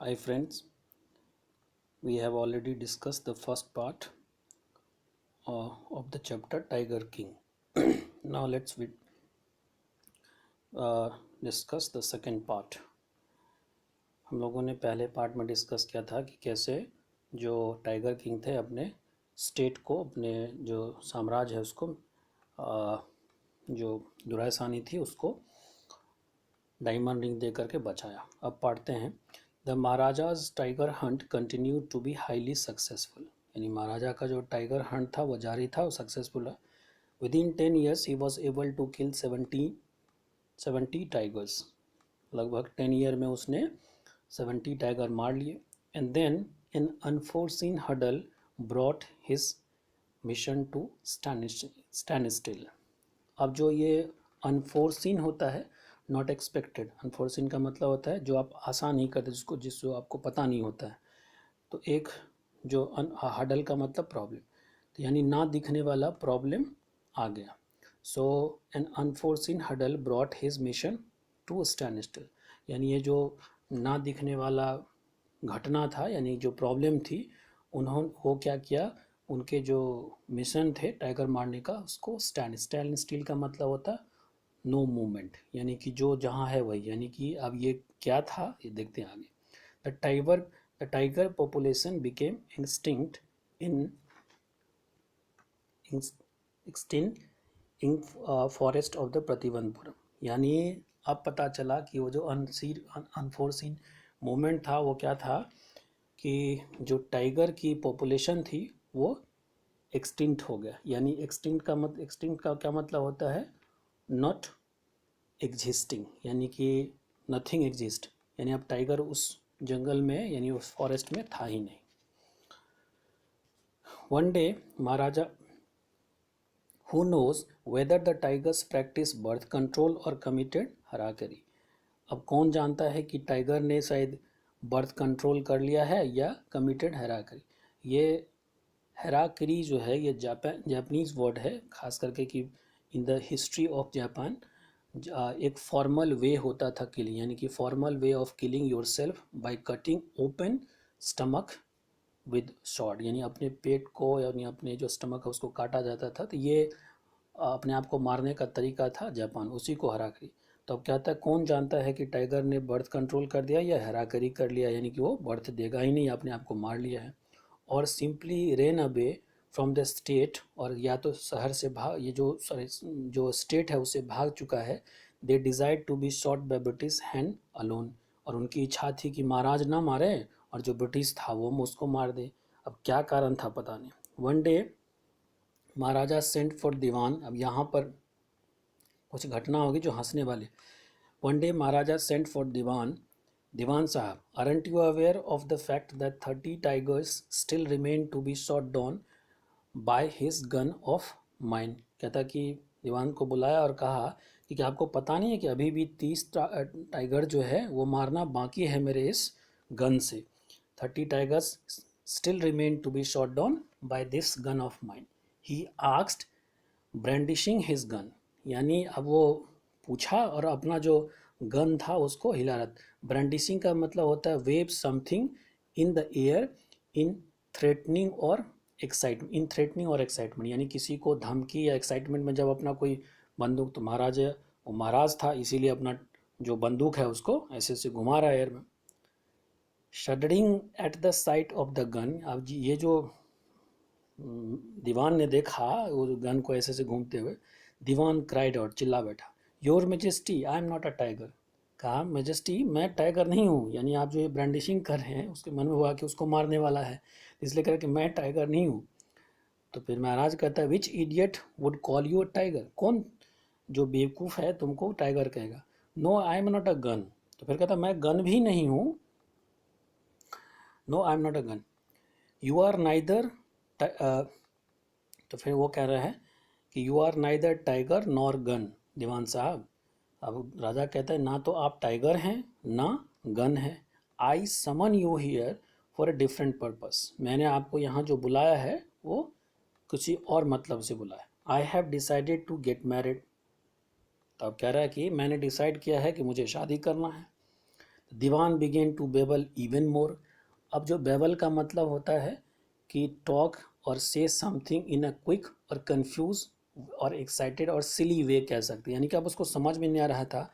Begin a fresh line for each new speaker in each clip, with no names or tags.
Hi friends, we have already discussed the first part of the chapter Tiger King. Now let's discuss the second part. हम लोगों ने पहले part में discuss किया था कि कैसे जो टाइगर किंग थे अपने स्टेट को, अपने जो साम्राज्य है उसको, जो दुरायसानी थी उसको डायमंड रिंग दे करके बचाया। अब पढ़ते हैं। The Maharaja's tiger hunt continue to be highly successful, यानी महाराजा का जो टाइगर हंट था वो जारी था और सक्सेसफुल है। Within 10 years he was able to kill 70 tigers. लगभग 10 year में उसने 70 टाइगर मार लिए। And then in unforeseen hurdle brought his mission to stand still. अब जो ये अनफोर्सिन होता है, नॉट एक्सपेक्टेड। अनफोर्सिन का मतलब होता है जो आप आशा नहीं करते, जिसको आपको पता नहीं होता है। तो एक जो हडल का मतलब प्रॉब्लम, तो यानी ना दिखने वाला प्रॉब्लम आ गया। So an unforeseen hurdle brought his mission to stand still, यानी ये जो ना दिखने वाला घटना था, यानी जो प्रॉब्लम थी, उन्होंने वो क्या किया, उनके जो मिशन थे टाइगर मारने का उसको स्टैंड स्टिल का मतलब होता है नो मूवमेंट, यानी कि जो जहाँ है वही। यानी कि अब ये क्या था ये देखते हैं आगे। The tiger population became extinct in extinct in forest of the Pratibandapuram. यानी अब पता चला कि वो जो अनफोर्सिन मोमेंट था वो क्या था, कि जो टाइगर की पॉपुलेशन थी वो एक्सटिंक्ट हो गया। यानी एक्सटिंक्ट का क्या मतलब होता है, नॉट एग्जिस्टिंग, यानी कि नथिंग एग्जिस्ट, यानी अब टाइगर उस जंगल में यानी उस फॉरेस्ट में था ही नहीं। One day Maharaja, who knows whether the tigers practise birth control और कमिटेड हराकरी। अब कौन जानता है कि टाइगर ने शायद बर्थ कंट्रोल कर लिया है या कमिटेड हराकरी। ये हेराकरी जो है ये जापानीज वर्ड है, खास करके कि in the history of Japan एक फॉर्मल वे होता था किलिंग, यानी कि formal way of killing your self by cutting open stomach with short, यानी अपने पेट को यानी अपने जो स्टमक है उसको काटा जाता था। तो ये अपने आप को मारने का तरीका था जापान, उसी को हराकरी। तो अब क्या था, कौन जानता है कि टाइगर ने बर्थ कंट्रोल कर दिया या हराकरी कर लिया, यानी कि वो बर्थ देगा ही नहीं, अपने आप को मार लिया है। और simply rain away from the state, और या तो शहर से भाग, ये जो स्टेट है उससे भाग चुका है। They decided to be shot by British hand alone, और उनकी इच्छा थी कि महाराज ना मारे और जो ब्रिटिश था वो उसको मार दे। अब क्या कारण था पता नहीं। One day Maharaja sent for Dewan. अब यहाँ पर कुछ घटना होगी जो हंसने वाली। One day Maharaja sent for Dewan sahib, aren't you aware of the fact that 30 tigers still remain to be shot down by his gun of mine। कहता कि दीवान को बुलाया और कहा कि क्या आपको पता नहीं है कि अभी भी 30 टाइगर जो है वो मारना बाकी है मेरे इस गन से। 30 tigers still remain to be shot down by this gun of mine, he asked brandishing his gun. यानी अब वो पूछा और अपना जो गन था उसको हिला रहा। ब्रांडिशिंग का मतलब होता है wave something in the air in threatening और एक्साइटमेंट, यानी किसी को धमकी या एक्साइटमेंट में जब अपना कोई बंदूक, तो महाराज वो महाराज था इसीलिए अपना जो बंदूक है उसको ऐसे ऐसे घुमा रहा है एयर में। Shuddering at the site of the gun. अब ये जो दीवान ने देखा वो गन को ऐसे से घूमते हुए, दीवान क्राइड आउट, चिल्ला बैठा, your majesty I am not a tiger. कहा मेजेस्टी मैं टाइगर नहीं हूँ, यानी आप जो ये ब्रांडिशिंग कर रहे हैं उसके मन में हुआ कि उसको मारने वाला है, इसलिए कह कि मैं टाइगर नहीं हूँ। तो फिर महाराज कहता है which idiot would call you a tiger, कौन जो बेवकूफ़ है तुमको टाइगर कहेगा। No I am not a gun. तो फिर कहता मैं गन भी नहीं हूँ, no I am not a gun, you are neither. तो फिर वो कह रहा है कि you are neither tiger nor gun Dewan sahib. अब राजा कहता है ना तो आप टाइगर हैं ना गन है। I summon you here for a different purpose, मैंने आपको यहाँ जो बुलाया है वो किसी और मतलब से बुलाया। I have decided to get married. तो अब कह रहा है कि मैंने डिसाइड किया है कि मुझे शादी करना है। Dewan began to babble even more. अब जो बेबल का मतलब होता है कि टॉक और से समथिंग इन अ क्विक और कंफ्यूज और एक्साइटेड और सिली वे कह सकते हैं, यानी कि अब उसको समझ में नहीं आ रहा था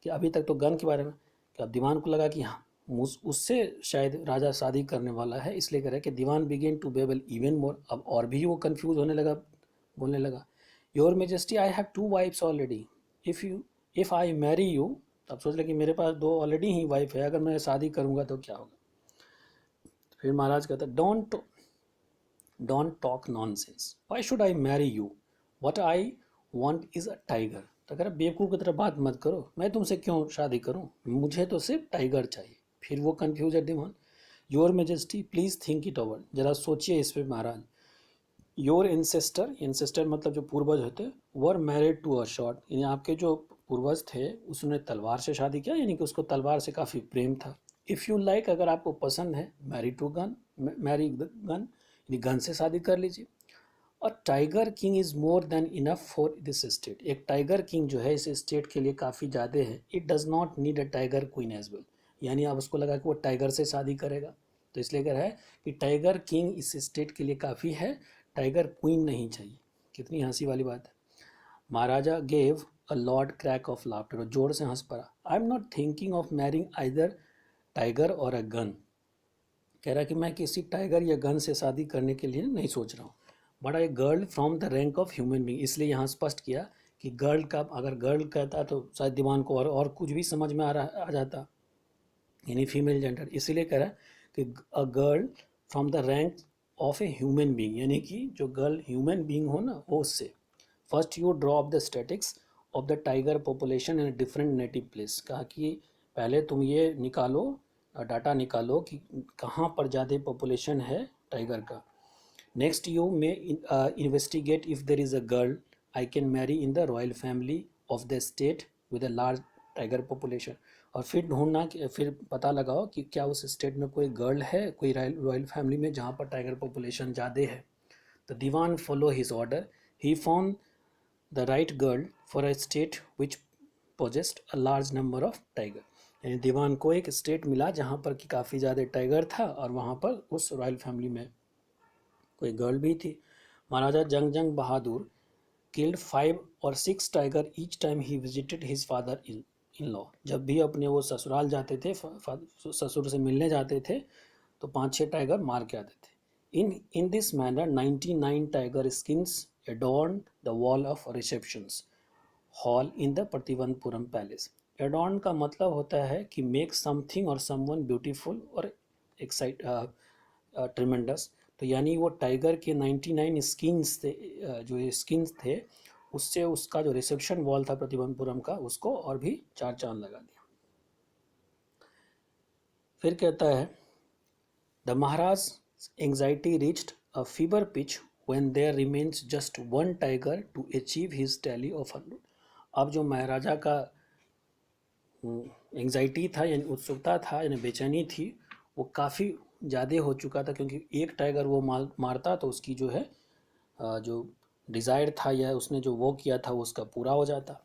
कि अभी तक तो गन के बारे में, कि अब दीवान को लगा कि हाँ उससे शायद राजा शादी करने वाला है, इसलिए कह रहा है कि Dewan began to babble even more. अब और भी वो कंफ्यूज होने लगा, बोलने लगा, your majesty I have two wifes already, if I marry you. अब सोच रहे कि मेरे पास दो ऑलरेडी ही वाइफ है, अगर मैं शादी करूँगा तो क्या होगा। फिर महाराज कहता, don't talk nonsense, why should I marry you, what I want is a tiger. तो कह रहा बेवकूफ़ की तरह बात मत करो, मैं तुमसे क्यों शादी करूं, मुझे तो सिर्फ टाइगर चाहिए। फिर वो कंफ्यूज है demand, your majesty please think it over, जरा सोचिए इस पर महाराज। योर इंसेस्टर मतलब जो पूर्वज होते, were married to a shot, यानी आपके जो पूर्वज थे उसने तलवार से शादी किया, यानी कि उसको तलवार से काफ़ी प्रेम था। इफ़ यू लाइक, अगर आपको पसंद है, मैरी गन, यानी गन से शादी कर लीजिए। और tiger king is more than enough for this state, एक टाइगर किंग जो है इस स्टेट के लिए काफ़ी ज़्यादा है। It does not need a tiger queen as well, यानी अब उसको लगा कि वो टाइगर से शादी करेगा, तो इसलिए कह रहा है कि टाइगर किंग इस स्टेट के लिए काफ़ी है, टाइगर क्वीन नहीं चाहिए। कितनी हंसी वाली बात है। Maharaja gave a loud crack of laughter, और जोर से हंस पड़ा। I am not thinking of marrying either tiger और अ गन, कह रहा कि मैं किसी टाइगर या गन से शादी करने के लिए नहीं सोच रहा हूँ, but I girl from the rank of human being. इसलिए यहाँ स्पष्ट किया कि गर्ल का, अगर गर्ल कहता तो शायद दीवान को और कुछ भी समझ में आ जाता, यानी फीमेल जेंडर। इसीलिए कह रहा है कि a girl from the rank of a human being, यानी कि जो गर्ल ह्यूमन बींग हो ना वो उससे। First you drop the statics of the tiger population in different native place, कहा कि पहले तुम ये निकालो, डाटा निकालो कि कहाँ पर ज़्यादा पॉपुलेशन है टाइगर का। Next you may investigate if there is a girl I can marry in the royal family of the state with a large tiger population. और फिर ढूंढना कि फिर पता लगाओ कि क्या उस स्टेट में कोई गर्ल है, कोई रॉयल फैमिली में जहाँ पर टाइगर पॉपुलेशन ज़्यादा है। The dewan follow his order, he found the right girl for a state which possessed a large number of tiger, यानी दीवान को एक स्टेट मिला जहाँ पर कि काफ़ी ज़्यादा टाइगर था, और वहाँ पर उस रॉयल फैमिली में कोई गर्ल भी थी। महाराजा जंग बहादुर किल्ड 5 और 6 tiger each time he visited his father in law, जब भी अपने वो ससुराल जाते थे, ससुर से मिलने जाते थे, तो 5-6 टाइगर मार के आते थे। In this manner 99 tiger skins adorn the wall of receptions hall in the Trivandrum palace. Adorn का मतलब होता है कि मेक समथिंग और समवन ब्यूटीफुल और एक्साइट ट्रिमेंडस। तो यानी वो टाइगर के 99 स्किन्स थे, जो स्किन्स थे, उससे उसका जो रिसेप्शन वॉल था प्रतिवंतपुरम का, उसको और भी 4 चांद लगा दिया। फिर कहता है, the maharaj anxiety reached a fever pitch when there remains just one tiger to achieve his tally of 100। अब जो महाराजा का एंग्जाइटी था, यानी उत्सुकता था, यानी बेचैनी थी, वो काफ़ी ज़्यादा हो चुका था, क्योंकि एक टाइगर वो मारता तो उसकी जो है जो डिज़ायर था या उसने जो वो किया था वो उसका पूरा हो जाता।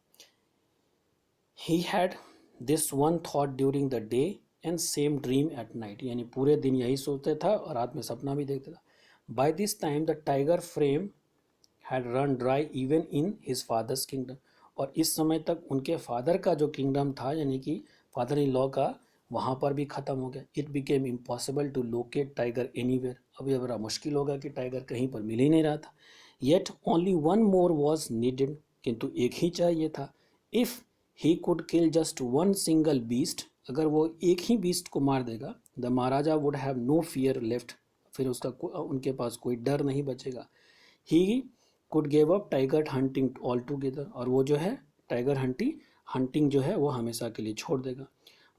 He had this one thought during the day and same dream at night, यानी पूरे दिन यही सोचते था और रात में सपना भी देखता था। By this time the tiger frame had run dry even in his father's kingdom, और इस समय तक उनके फादर का जो किंगडम था, यानी कि फादर इन लॉ का, वहाँ पर भी ख़त्म हो गया। It became impossible to locate tiger anywhere, अब यह बड़ा मुश्किल होगा कि टाइगर कहीं पर मिल ही नहीं रहा था। Yet only one more was needed, किंतु एक ही चाहिए था। If he could kill just one single beast, अगर वो एक ही बीस्ट को मार देगा, the maharaja would have no fear left, फिर उसका उनके पास कोई डर नहीं बचेगा। He could give up tiger hunting altogether, और वो जो है टाइगर हंटिंग जो है वो हमेशा के लिए छोड़ देगा।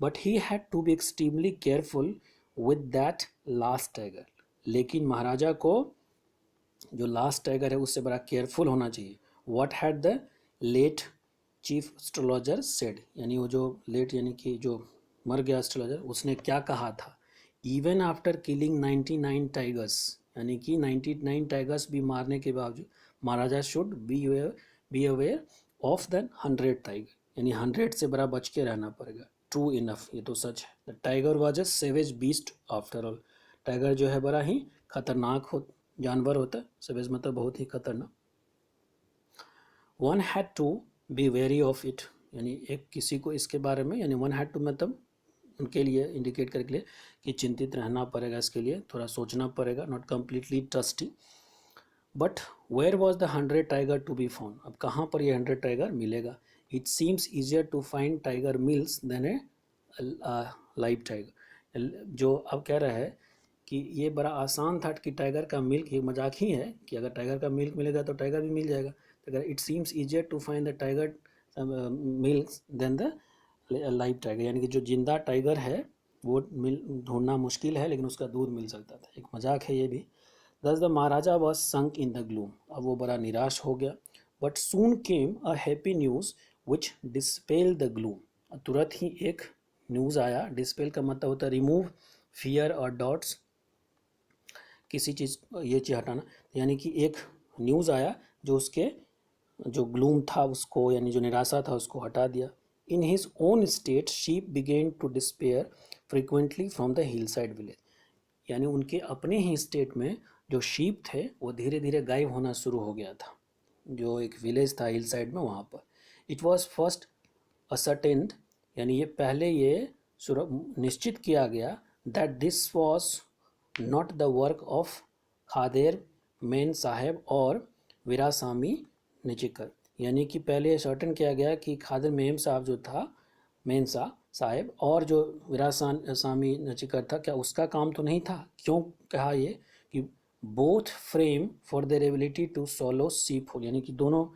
But he had to be extremely careful with that last tiger, लेकिन महाराजा को जो लास्ट टाइगर है उससे बड़ा केयरफुल होना चाहिए। What had the late chief astrologer said, यानी वो जो लेट यानी कि जो मर गया एस्ट्रोलॉजर, उसने क्या कहा था। इवन आफ्टर किलिंग 99 टाइगर्स, यानी कि 99 टाइगर्स भी मारने के बावजूद Maharaja should be aware of the 100 tiger, यानी 100 से बड़ा बच के रहना पड़ेगा। ट्रू इनफ, ये तो सच है। The tiger was a savage beast after all, tiger जो है बड़ा ही खतरनाक जानवर होता है, सेवेज मतलब बहुत ही खतरनाक। One had to be very of it, यानी एक किसी को इसके बारे में, यानी वन हैड टू मतलब उनके लिए इंडिकेट करने के लिए कि चिंतित रहना पड़ेगा, इसके लिए थोड़ा सोचना पड़ेगा, not completely trusty. But where was the 100 tiger to be found, अब कहाँ पर ये 100 टाइगर मिलेगा? It seems easier to find tiger milk than a live tiger. जो अब कह रहा है कि ये बड़ा आसान था कि टाइगर का मिल्क, ये मजाक ही है कि अगर टाइगर का मिल्क मिलेगा तो टाइगर भी मिल जाएगा। तो अगर it seems easier to find the tiger milk than the live tiger, यानी कि जो जिंदा टाइगर है वो ढूंढना मुश्किल है लेकिन उसका दूध मिल सकता था, एक मजाक है ये भी। दस the Maharaja was sunk in the gloom, अब वो बड़ा निराश हो गया। But soon came a happy news which dispel the gloom, तुरंत ही एक न्यूज़ आया, डिस्पेल का मतलब होता है रिमूव फियर और डॉट्स, किसी चीज़ ये चीज़ हटाना, यानी कि एक न्यूज़ आया जो उसके जो ग्लूम था उसको, यानी जो निराशा था उसको हटा दिया। In his own state sheep began to disappear frequently from the hillside village, यानी उनके अपने ही स्टेट में जो शीप थे वो धीरे धीरे गायब होना शुरू हो गया था, जो एक विलेज था हिल साइड में वहाँ पर। इट वॉज फर्स्ट असर्टेन्ड, यानी ये पहले ये निश्चित किया गया that this was not the work of Khader Mian Sahib और वीरासामी निचिकर, यानी कि पहले सर्टन किया गया कि खादर मेम साहब जो था, मेनसा साहेब और जो वीरासामी नचिकर था, क्या उसका काम तो नहीं था? क्यों कहा ये कि both frame for their ability to swallow sheep whole, यानी कि दोनों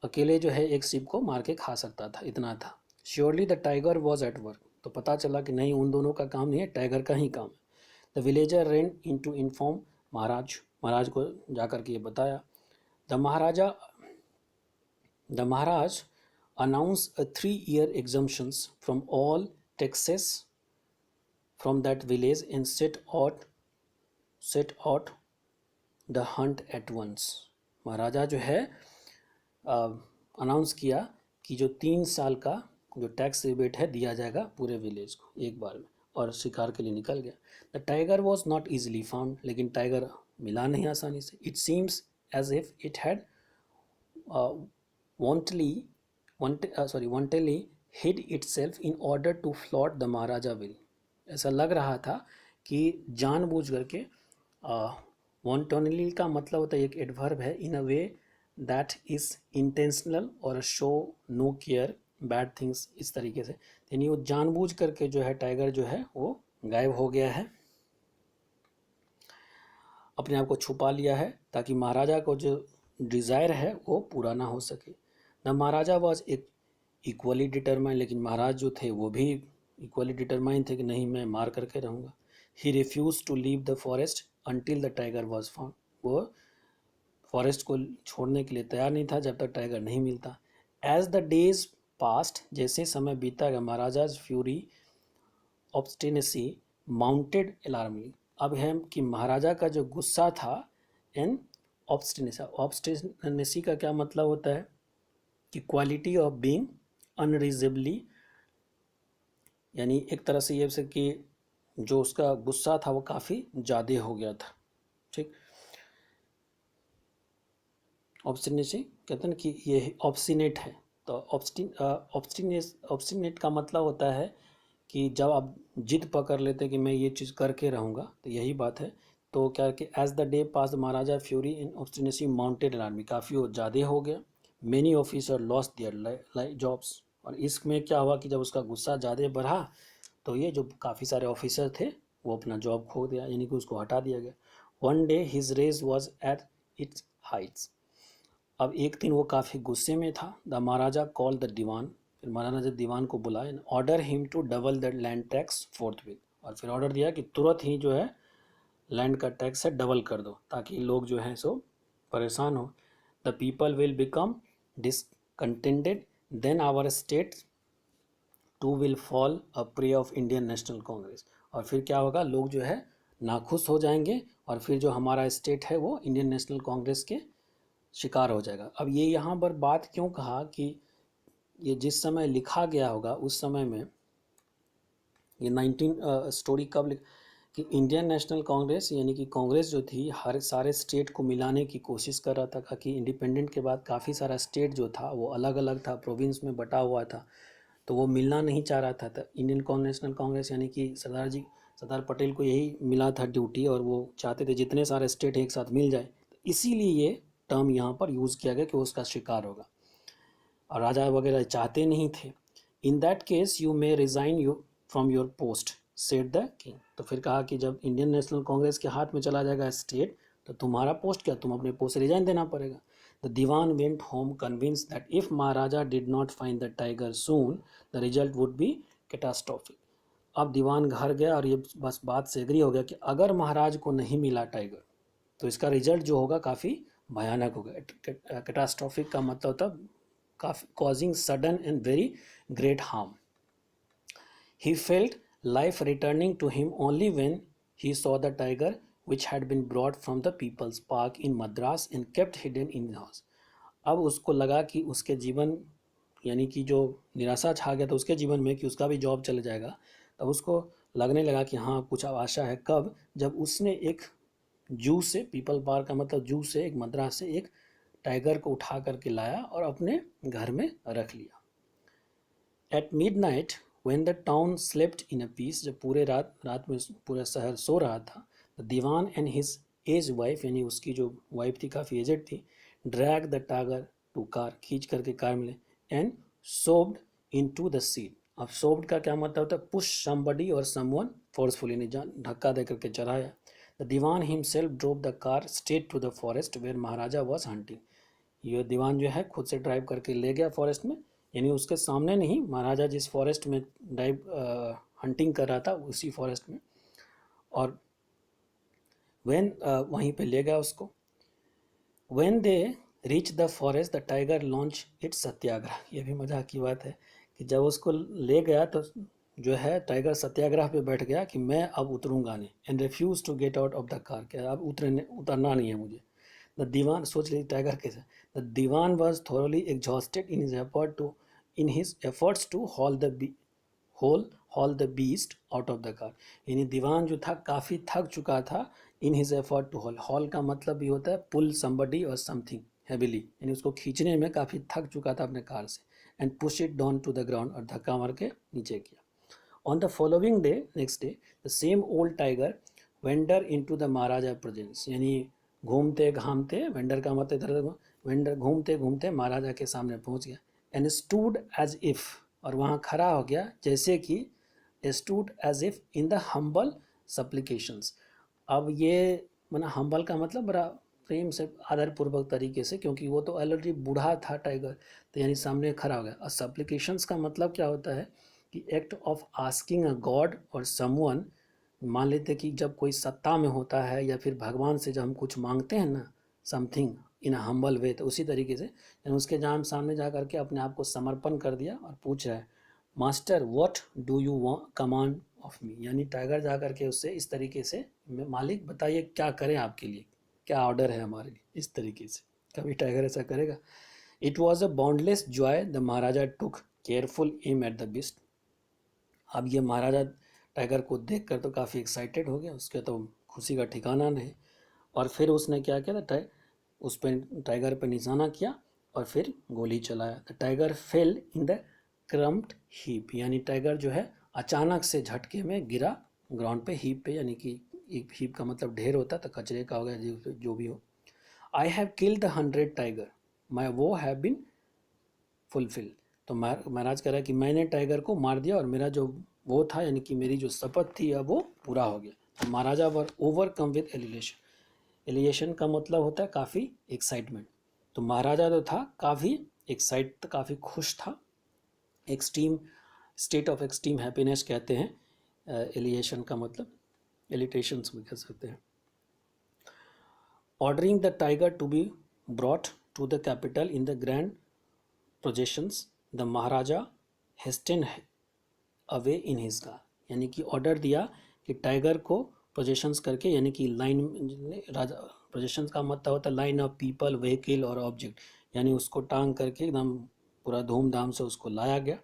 अकेले जो है एक सीप को मार के खा सकता था, इतना था। Surely the tiger was at work, तो पता चला कि नहीं उन दोनों का काम नहीं है, टाइगर का ही काम है। The villager ran in to inform Maharaj को जाकर के ये बताया। The Maharaj announced a 3-year exemptions from all taxes from that village and set out the hunt at once। महाराजा जो है अनाउंस किया कि जो 3 साल का जो टैक्स रिबेट है दिया जाएगा पूरे विलेज को एक बार में, और शिकार के लिए निकल गया। The tiger was not easily found, लेकिन टाइगर मिला नहीं आसानी से। इट सीम्स एज इफ इट हैड wantonly hid itself in order to flout the maharaja will, ऐसा लग रहा था कि जानबूझ करके, wantonly का मतलब होता है एक एडवर्ब है, in a way that is intentional और show no care bad things, इस तरीके से, यानी वो जानबूझ करके जो है टाइगर जो है वो गायब हो गया है, अपने आप को छुपा लिया है ताकि महाराजा को जो डिज़ायर है वो पूरा ना हो सके। The Maharaja was equally determine, लेकिन महाराज जो थे वो भी इक्वली डिटरमाइन थे कि नहीं मैं मार करके रहूँगा। He refuse to leave the forest until the tiger was found, वो फॉरेस्ट को छोड़ने के लिए तैयार नहीं था जब तक टाइगर नहीं मिलता। एज द डेज पास्ट, जैसे समय बीता गया, महाराजाज फ्यूरी ऑब्स्टिनेसी माउंटेड अलार्मली, अब है कि महाराजा का जो गुस्सा था एंड ऑब्स्टिनेसी का क्या मतलब होता है कि क्वालिटी ऑफ बीइंग अनरीजनेबली, यानी एक तरह से ये कि जो उसका गुस्सा था वो काफ़ी ज़्यादा हो गया था, ठीक। ऑब्स्टिनेसी कहते हैं कि ये ऑब्स्टिनेट है, तो ऑब्स्टिनेट का मतलब होता है कि जब आप जिद पकड़ लेते हैं कि मैं ये चीज़ करके रहूँगा, तो यही बात है। तो क्या कि as the day pass maharaja fury in obstinacy mounted army, काफ़ी वो ज़्यादा हो गया। Many officer lost their jobs, और इसमें क्या हुआ कि जब उसका गुस्सा ज़्यादा बढ़ा तो ये जो काफ़ी सारे ऑफिसर थे वो अपना जॉब खो दिया, यानी कि उसको हटा दिया गया। One day his rage was at its heights, अब एक दिन वो काफ़ी गुस्से में था। The maharaja call the dewan, फिर महाराजा ने दीवान को बुलाया, order him to double the land tax forthwith, और फिर ऑर्डर दिया कि तुरंत ही जो है लैंड का टैक्स है डबल कर दो ताकि लोग जो है सो परेशान हो। The people will become discontented then our state too will fall a prey of Indian National Congress, और फिर क्या होगा, लोग जो है नाखुश हो जाएंगे और फिर जो हमारा स्टेट है वो इंडियन नेशनल कांग्रेस के शिकार हो जाएगा। अब ये यहाँ पर बात क्यों कहा कि ये जिस समय लिखा गया होगा उस समय में ये 19 स्टोरी कब कि इंडियन नेशनल कांग्रेस यानी कि कांग्रेस जो थी हर सारे स्टेट को मिलाने की कोशिश कर रहा था कि इंडिपेंडेंट के बाद काफ़ी सारा स्टेट जो था वो अलग अलग था, प्रोविंस में बटा हुआ था, तो वो मिलना नहीं चाह रहा था। तो इंडियन नेशनल कांग्रेस यानी कि सरदार पटेल को यही मिला था ड्यूटी, और वो चाहते थे जितने सारे स्टेट एक साथ मिल जाए, तो इसीलिए ये टर्म यहाँ पर यूज़ किया गया कि वो उसका शिकार होगा, और राजा वगैरह चाहते नहीं थे। In that case you may resign you from your post said the king. तो फिर कहा कि जब इंडियन नेशनल कांग्रेस के हाथ में चला जाएगा स्टेट, तो तुम्हारा पोस्ट क्या, तुम अपने पोस्ट से रिजाइन देना पड़ेगा। The dewan went home convince that if maharaja did not find the tiger soon the result would be catastrophic. अब दीवान घर गया और ये बस बात से एग्री हो गया कि अगर महाराज को नहीं मिला टाइगर तो इसका रिजल्ट जो होगा काफ़ी भयानक होगा। कैटास्ट्रोफिक का मतलब होता काफ़ी causing sudden and very great harm. He felt life returning to him only when he saw the tiger which had been brought from the People's Park in Madras and kept hidden in his house. अब उसको लगा कि उसके जीवन यानी कि जो निराशा छा गया था उसके जीवन में कि उसका भी जॉब चल जाएगा, तब उसको लगने लगा कि हाँ कुछ अब आशा है। कब, जब उसने एक जू से, पीपल पार्क का मतलब जू से, एक मद्रास से एक टाइगर को उठा करके लाया और अपने घर में रख लिया। At mid night when the town slept in a peace, जब पूरे रात में पूरा शहर सो रहा था, the Diwan and his aged wife यानी उसकी जो वाइफ थी काफ़ी एजेड थी, drag the tiger to car, खींच करके कार में ले, and shoved into the seat। अब shoved का क्या मतलब होता है, push somebody or someone forcefully, ने धक्का दे करके चढ़ाया। The Diwan himself drove the car straight to the forest where Maharaja was hunting। ये दीवान जो है खुद से ड्राइव करके ले गया फॉरेस्ट में, यानी उसके सामने नहीं, महाराजा जिस फॉरेस्ट में ड्राइव हंटिंग कर रहा था उसी फॉरेस्ट में, और वहीं पे ले गया उसको। When they reach the forest the tiger launch its satyagraha. ये भी मजाक की बात है कि जब उसको ले गया तो जो है टाइगर सत्याग्रह पे बैठ गया कि मैं अब उतरूंगा नहीं, and refuse to get out of the car, क्या अब उतरना नहीं है मुझे। द दीवान, सोच लीजिए टाइगर कैसे, the dewan was thoroughly exhausted in his efforts to haul the beast out of the car. यानी दीवान जो था काफ़ी थक चुका था। In his effort to haul का मतलब भी होता है पुल समबडी और समथिंग हैविली, यानी उसको खींचने में काफ़ी थक चुका था अपने कार से, and push it down to the ground, और धक्का मार के नीचे किया। On the following day, next day, the same old tiger wander into the maharaja presence, यानी घूमते घामते, वेंडर का मतलब इधर, वेंडर घूमते घूमते महाराजा के सामने पहुंच गया, एंड स्टूड एज इफ, और वहाँ खड़ा हो गया जैसे कि, stood as if in the humble supplications. अब ये माना हम्बल का मतलब बड़ा प्रेम से आदरपूर्वक तरीके से, क्योंकि वो तो ऑलरेडी बूढ़ा था टाइगर, तो यानी सामने खड़ा हो गया। और सप्लिकेशंस का मतलब क्या होता है कि act of asking a God और समवन, मान लेते कि जब कोई सत्ता में होता है या फिर भगवान से जब हम कुछ मांगते हैं ना, समथिंग इन अ हम्बल वे, तो उसी तरीके से उसके जाम सामने जा करके अपने आप को समर्पण कर दिया और पूछ रहा है, master what do you command of me, यानी टाइगर जा करके उससे इस तरीके से, मालिक बताइए क्या करें आपके लिए, क्या ऑर्डर है हमारे लिए, इस तरीके से कभी टाइगर ऐसा करेगा। It was a boundless joy the maharaja took careful aim at the beast. अब ये महाराजा टाइगर को देख कर तो काफ़ी एक्साइटेड हो गया, उसके तो खुशी का ठिकाना नहीं। और फिर उसने क्या किया था, उस पर टाइगर पर निशाना किया और फिर गोली चलाया। The tiger fell in the crumpled heap, यानी टाइगर जो है अचानक से झटके में गिरा ग्राउंड पे, हीप पे, यानी कि एक हीप का मतलब ढेर होता है, तो कचरे का हो गया जो भी हो। आई हैव किल्ड 100 टाइगर, मैं वो हैव बिन फुलफिल। तो महाराज कह रहा है कि मैंने टाइगर को मार दिया और मेरा जो वो था, यानी कि मेरी जो शपथ थी, अब वो पूरा हो गया। तो महाराजा वर ओवरकम विद एलिएशन। एलिएशन का मतलब होता है काफ़ी एक्साइटमेंट। तो महाराजा जो था काफ़ी काफ़ी खुश था। Extreme state of extreme happiness कहते हैं एलिएशन का मतलब, एलिटेशंस भी कह सकते हैं। Ordering the tiger to be brought to the capital in the grand processions, the Maharaja hastened away in his car, यानी कि ऑर्डर दिया कि टाइगर को प्रोजेशंस करके, यानी कि लाइन, राजा प्रोजेशंस का मतलब होता है लाइन ऑफ पीपल, व्हीकल और ऑब्जेक्ट, यानी उसको टांग करके एकदम पूरा धूमधाम से उसको लाया गया।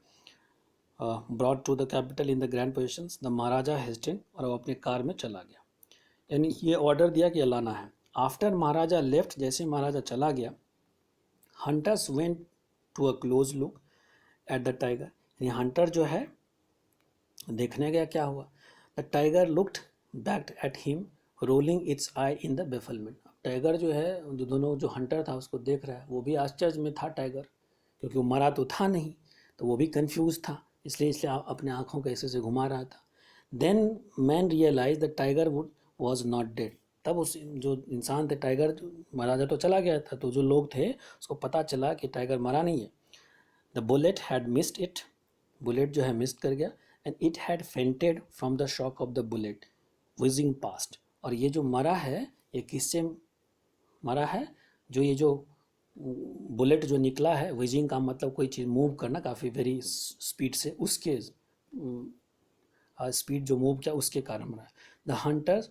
Brought to the capital in the grand processions the Maharaja hastened, और वो अपने कार में चला गया। यानी ये ऑर्डर दिया कि लाना है। आफ्टर महाराजा लेफ्ट, जैसे महाराजा चला गया, hunters went to a close look at the tiger. यानी हंटर जो है देखने गया, क्या हुआ, the tiger looked back at him rolling its eye in the bafflement. Tiger जो है, जो दोनों जो हंटर था उसको देख रहा है, वो भी आश्चर्य में था टाइगर, क्योंकि वो मरा तो था नहीं, तो वो भी कंफ्यूज था, इसलिए अपने आंखों को ऐसे से घुमा रहा था। Then man realise the tiger would was not dead. तब उस जो इंसान थे, टाइगर महाराजा तो चला गया था, तो जो लोग थे उसको पता चला कि टाइगर मरा नहीं है। The bullet had missed it, bullet जो है मिस कर गया, and it had fainted from the shock of the bullet wheezing past. और ये जो मरा है, ये किससे मरा है, जो ये जो बुलेट जो निकला है, विजिंग का मतलब कोई चीज़ मूव करना काफ़ी वेरी स्पीड से, उसके स्पीड जो मूव किया उसके कारण मरा। The hunters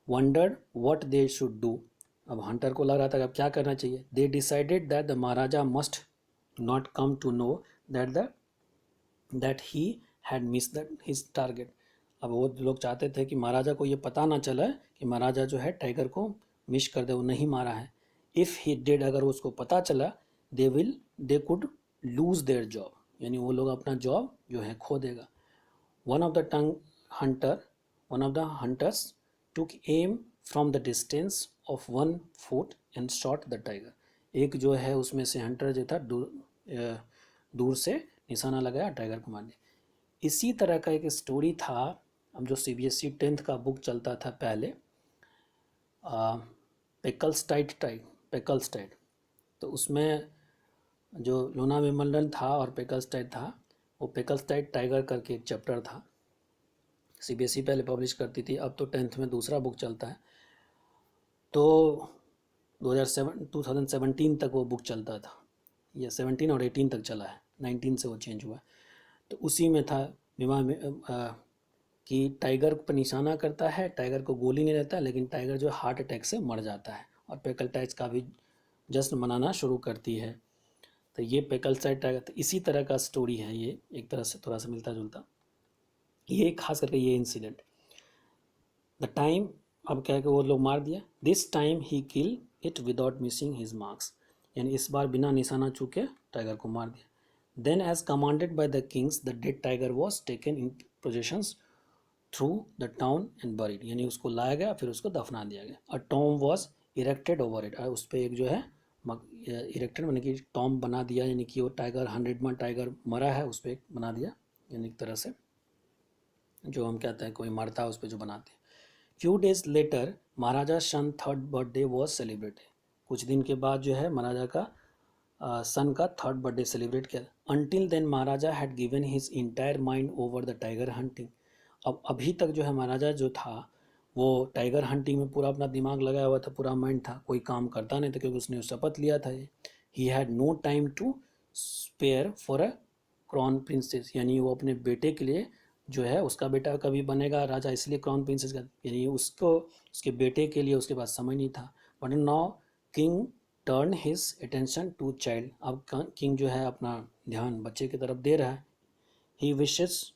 wondered what they should do. अब हंटर को लग रहा था कि अब क्या करना चाहिए। They decided that the maharaja must not come to know that he had miss the his target. अब वो लोग चाहते थे कि महाराजा को ये पता ना चले कि महाराजा जो है टाइगर को मिस कर दे, वो नहीं मारा है। इफ़ ही डिड, अगर उसको पता चला, they could lose their job, यानी वो लोग अपना जॉब जो है खो देगा। One of the tongue Hunter one of the hunters took am from the distance of 1 foot and shot the tiger. एक जो है उसमें से हंटर जो था दूर से निशाना लगाया, टाइगर को मार दिया। इसी तरह का एक स्टोरी था। अब जो CBSE 10th का बुक चलता था पहले, पेकल्सटाइड, तो उसमें जो लोना विमल्डन था और पेकल्सटाइड था, वो पेकल्सटाइड टाइगर करके एक चैप्टर था। CBSE पहले पब्लिश करती थी, अब तो 10th में दूसरा बुक चलता है। तो 2017 तक वो बुक चलता था, या 17 और 18 तक चला है, 19 से वो चेंज हुआ। तो उसी में था विवाह में कि टाइगर पर निशाना करता है, टाइगर को गोली नहीं रहता, लेकिन टाइगर जो हार्ट अटैक से मर जाता है, और पेकल्टाइड्स का भी जश्न मनाना शुरू करती है। तो ये पेकल्टाइड टाइगर, तो इसी तरह का स्टोरी है ये, एक तरह से थोड़ा सा मिलता जुलता। ये खास करके ये इंसिडेंट, द टाइम, अब क्या है कि वो लोग मार दिया। This time he kill it without missing his marks, यानी इस बार बिना निशाना चूके टाइगर को मार दिया। Then as commanded by the kings the dead tiger was taken in processions through the town and buried, यानी उसको लाया गया, फिर उसको दफना दिया गया। A tomb was erected over it, उस पर एक जो है इरेक्टेड यानी कि टॉम बना दिया, यानी कि वो टाइगर 100वां टाइगर मरा है उस पर एक बना दिया, यानी एक तरह से जो हम कहते हैं कोई मरता है उस पर जो बनाते हैं। Few days later maharaja son third birthday was celebrated, कुछ दिन के बाद जो है महाराजा का सन का थर्ड बर्थडे सेलिब्रेट किया। Until then maharaja had given his entire mind over the tiger hunting. अब अभी तक जो है महाराजा जो था वो टाइगर हंटिंग में पूरा अपना दिमाग लगाया हुआ था, पूरा माइंड था, कोई काम करता नहीं था, क्योंकि उसने शपथ लिया था। He had no time to spare for a crown princess, यानी वो अपने बेटे के लिए जो है, उसका बेटा कभी बनेगा राजा, इसलिए क्रॉन प्रिंसेस का, यानी उसको उसके बेटे के लिए उसके पास समय नहीं था। But now king turn his attention to child, अब किंग जो है अपना ध्यान बच्चे की तरफ दे रहा है। He wishes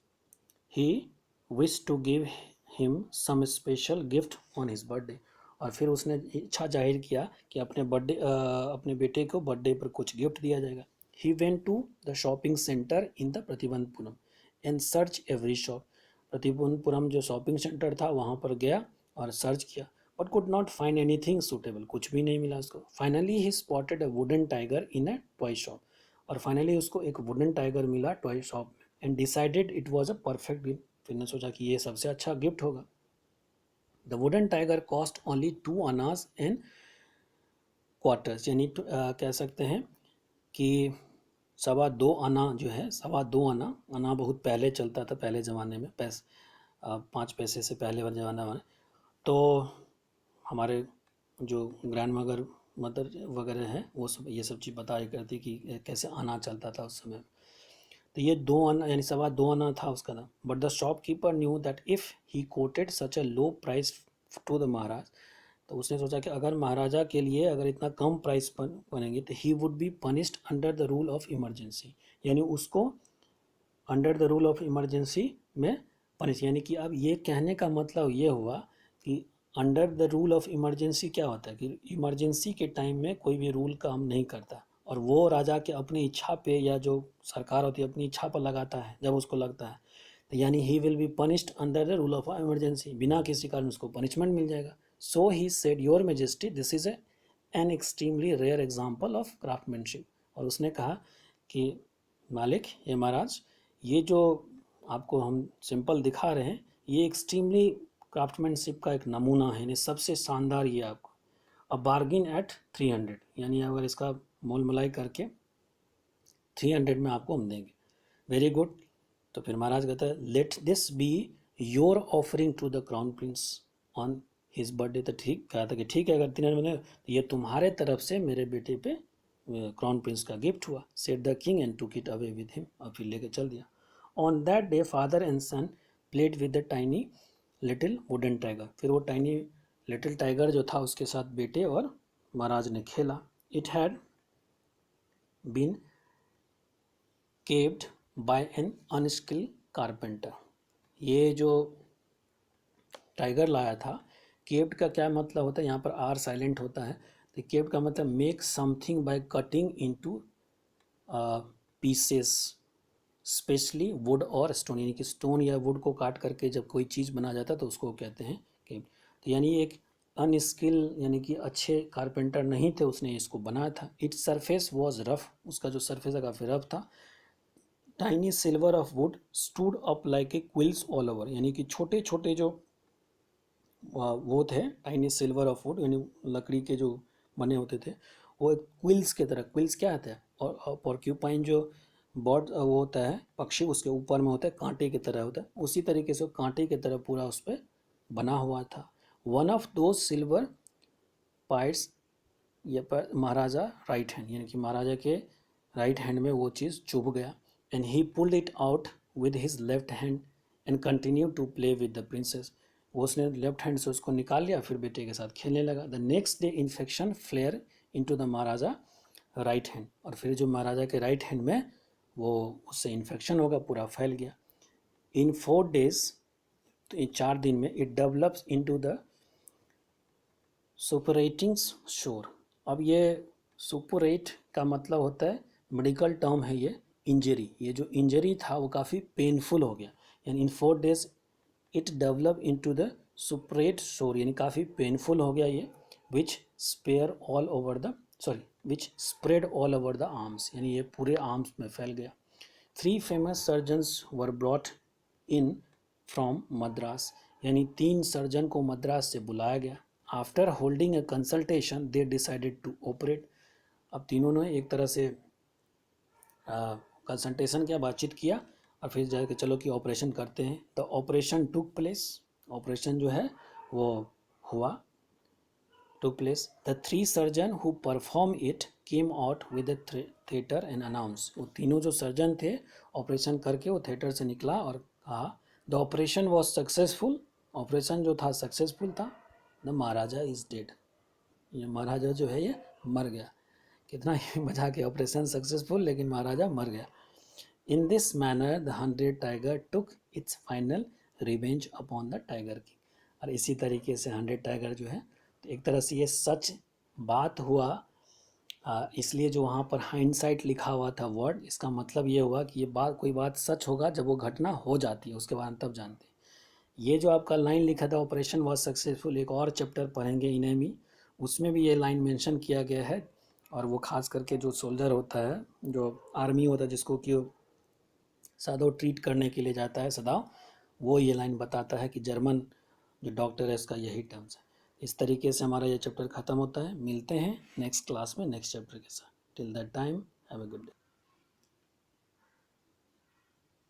he wish to give him some special gift on his birthday, और फिर उसने इच्छा जाहिर किया कि अपने बेटे को बर्थडे पर कुछ गिफ्ट दिया जाएगा। He went to the shopping centre in the Pratibandhapuram and search every shop, Pratibandhapuram जो शॉपिंग सेंटर था वहाँ पर गया और सर्च किया, but could not find anything suitable, कुछ भी नहीं मिला उसको। Finally he spotted a wooden tiger in a toy shop, और फाइनली उसको एक वुडन टाइगर मिला टॉय शॉप में, and decided it was a perfect gift, फिर ने सोचा कि ये सबसे अच्छा गिफ्ट होगा। The wooden tiger cost only 2 आनाज एंड क्वार्टर्स, यानी कह सकते हैं कि 2.25 आना जो है, 2.25 आना, आना बहुत पहले चलता था, पहले ज़माने में 5 पैसे से पहले वाले ज़माने में। तो हमारे जो ग्रैंड मदर वगैरह हैं वो सब ये सब चीज़ बताया करती कि कैसे आना चलता था उस समय। तो ये 2 आना यानी 2.25 आना था उसका दाम। But the shopkeeper knew that if he quoted such a low price to the Maharaj, तो उसने सोचा कि अगर महाराजा के लिए अगर इतना कम प्राइस बनेंगे तो he would be punished under the rule of emergency, यानी उसको under the rule of emergency में पनिश, यानी कि अब ये कहने का मतलब ये हुआ कि under the rule of emergency क्या होता है कि इमरजेंसी के टाइम में कोई भी रूल काम नहीं करता, और वो राजा के अपनी इच्छा पे या जो सरकार होती है अपनी इच्छा पर लगाता है जब उसको लगता है, तो यानी he will be punished under the rule of emergency, बिना किसी कारण उसको पनिशमेंट मिल जाएगा. So he said your majesty this is an extremely rare example of craftsmanship. और उसने कहा कि मालिक, ये महाराज, ये जो आपको हम सिंपल दिखा रहे हैं ये एक्सट्रीमली क्राफ्टमैनशिप का एक नमूना है, यानी सबसे शानदार ये आपको. अ बार्गिन एट 300, यानी अगर इसका मोल मलाई करके 300 में आपको हम देंगे. Very good. तो फिर महाराज कहता है let this be your offering to the crown prince on his birthday. तो ठीक कहा था कि ठीक है, अगर 300 में तो ये तुम्हारे तरफ से मेरे बेटे पे क्राउन प्रिंस का गिफ्ट हुआ. Said the king and took it away with him. और फिर लेके चल दिया. On that day father and son played with the tiny little wooden tiger. फिर वो टाइनी लिटिल टाइगर जो था उसके साथ बेटे और महाराज ने खेला. It had been carved by an unskilled carpenter. ये जो टाइगर लाया था, केव्ड का क्या मतलब होता है, यहाँ पर आर साइलेंट होता है, तो केव्ड का मतलब make something by cutting into pieces, specially would और स्टोन, यानी कि स्टोन या वुड को काट करके जब कोई चीज़ बना जाता है तो उसको कहते हैं केव्ड. तो यानी एक अनस्किल यानी कि अच्छे कारपेंटर नहीं थे, उसने इसको बनाया था. इट्स सरफेस वॉज रफ, उसका जो सरफेस है काफ़ी रफ था. Tiny silver of would stood up like a quills all over, यानी कि छोटे छोटे जो वो थे टाइनी सिल्वर ऑफ वुड, यानी लकड़ी के जो बने होते थे वो एक क्विल्स की तरह. क्विल्स क्या होता है, और पोर्क्यूपाइन जो बर्ड वो होता है पक्षी, उसके ऊपर में होता है कांटे की तरह होता है, उसी तरीके से कांटे की तरह पूरा उस पर बना हुआ था. वन ऑफ दो सिल्वर पाइट्स, ये पर महाराजा राइट हैंड, यानी कि महाराजा के राइट हैंड में वो चीज़ चुभ गया. And he pulled it out with his left hand and continue to play with the princess. वो उसने लेफ्ट हैंड से उसको निकाल लिया, फिर बेटे के साथ खेलने लगा. The next day infection flare into the maharaja right hand. और फिर जो महाराजा के राइट हैंड में वो उससे इन्फेक्शन होगा, पूरा फैल गया. इन 4 days, तो इन 4 दिन में इट डेवलप्स इनटू द सुपरेटिंग शोर. अब ये सुपरेट का मतलब होता है, मेडिकल टर्म है ये, इंजरी. ये जो इंजरी था वो काफ़ी पेनफुल हो गया. यानी in 4 days it develop into the suppurating sore, यानी काफ़ी पेनफुल हो गया ये. Which spread all over the which spread all over the arms, यानी ये पूरे आर्म्स में फैल गया. 3 famous surgeons were brought in from Madras, यानी 3 सर्जन को मद्रास से बुलाया गया. After holding a consultation they decided to operate. अब तीनों ने एक तरह से कंसल्टेशन किया, बातचीत किया, और फिर जाके चलो कि ऑपरेशन करते हैं. The operation took place, operation जो है वो हुआ, took place. The 3 surgeon who perform it came out with the theatre and announce. वो तीनों जो सर्जन थे ऑपरेशन करके वो थिएटर से निकला और कहा the operation was successful, operation जो था सक्सेसफुल था. द महाराजा इज डेड, ये महाराजा जो है ये मर गया. कितना ही मजा के ऑपरेशन सक्सेसफुल, लेकिन महाराजा मर गया. इन this manner the 100 tiger took its final revenge upon the tiger king. और इसी तरीके से 100 टाइगर जो है, तो एक तरह से ये सच बात हुआ. इसलिए जो वहाँ पर हाइंडसाइट लिखा हुआ था वर्ड, इसका मतलब ये हुआ कि ये बात, कोई बात सच होगा जब वो घटना हो जाती है, उसके बाद तब जानते हैं. ये जो आपका लाइन लिखा था ऑपरेशन वॉज सक्सेसफुल, एक और चैप्टर पढ़ेंगे इनेमी, उसमें भी ये लाइन मेंशन किया गया है. और वो खास करके जो सोल्जर होता है, जो आर्मी होता है, जिसको कि सदैव ट्रीट करने के लिए जाता है सदाव, वो ये लाइन बताता है कि जर्मन जो डॉक्टर है इसका यही टर्म्स है. इस तरीके से हमारा ये चैप्टर ख़त्म होता है. मिलते हैं नेक्स्ट क्लास में नेक्स्ट चैप्टर के साथ. Till that time have a good day.